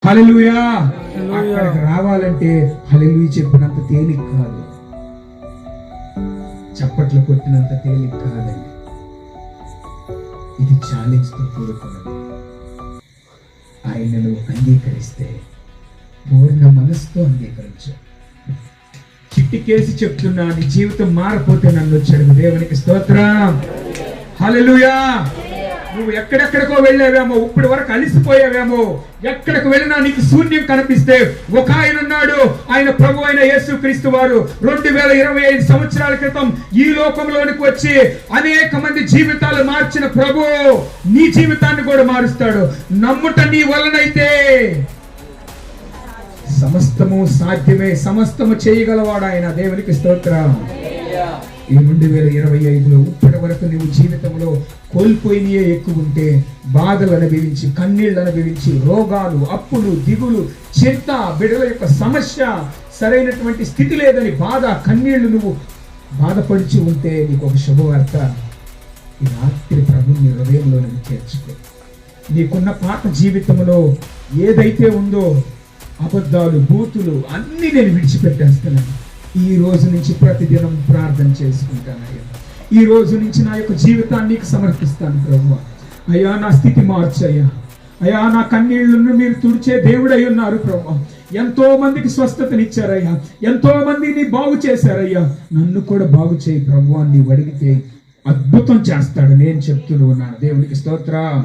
హల్లెలూయా. అక్కడికి రావాలంటే హల్లెలూయా చెప్పినంత తేలిక కాదు, చప్పట్లు కొట్టినంత తేలిక కాదండి. ఇది ఛాలెంజ్ తో కూడుకున్నది. ఆయనను అంగీకరిస్తే పూర్ణ మనసుతో అంగీకరించు. చిట్టికేసి చెప్తున్నా, నీ జీవితం మారిపోతే నన్ను వచ్చాడు. దేవునికి స్తోత్రం. హల్లెలూయా. నువ్వు ఎక్కడెక్కడికో వెళ్ళావేమో, ఇప్పటి వరకు అలిసిపోయావేమో, ఎక్కడికి వెళ్ళినా నీకు శూన్యం కనిపిస్తే ఒక ఆయన ఉన్నాడు. ఆయన ప్రభు అయిన యేసుక్రీస్తు వారు 2025 సంవత్సరాల క్రితం ఈ లోకంలోనికి వచ్చి అనేక మంది జీవితాలు మార్చిన ప్రభు నీ జీవితాన్ని కూడా మారుస్తాడు. నమ్ముట నీ వలనైతే సమస్తము సాధ్యమే, సమస్తము చేయగలవాడు ఆయన. దేవునికి స్తోత్రం. ఈ 2025లో ఇప్పటి వరకు నువ్వు జీవితంలో కోల్పోయినయే ఎక్కువ ఉంటే, బాధలు అనుభవించి, కన్నీళ్లు అనుభవించి, రోగాలు, అప్పులు, దిగులు, చింత, బిడ్డల యొక్క సమస్య, సరైనటువంటి స్థితి లేదని బాధ, కన్నీళ్లు నువ్వు బాధపడిచి ఉంటే నీకు ఒక శుభవార్త. ఈ రాత్రి ప్రభుని హృదయంలో నువ్వు చేర్చుకో. నీకున్న పాత జీవితంలో ఏదైతే ఉందో అబద్ధాలు, బూతులు అన్నీ నేను విడిచిపెట్టేస్తున్నాను. ఈ రోజు నుంచి ప్రతిదినం ప్రార్థన చేసుకుంటానయ్యా. ఈ రోజు నుంచి నా యొక్క జీవితాన్ని నీకు సమర్పిస్తాను ప్రభువా. అయ్యా, నా స్థితి మార్చయ్యా. అయ్యా, నా కన్నీళ్లను మీరు తుడిచే దేవుడై ఉన్నారు ప్రభువా. ఎంతో మందికి స్వస్థతనిచ్చారయ్యా, ఎంతో మందిని బాగు చేశారయ్యా. నన్ను కూడా బాగు చేయి ప్రభువా. నీవు అడిగితే అద్భుతం చేస్తాడు. నేను చెప్తూ ఉన్నాను. దేవునికి స్తోత్రం.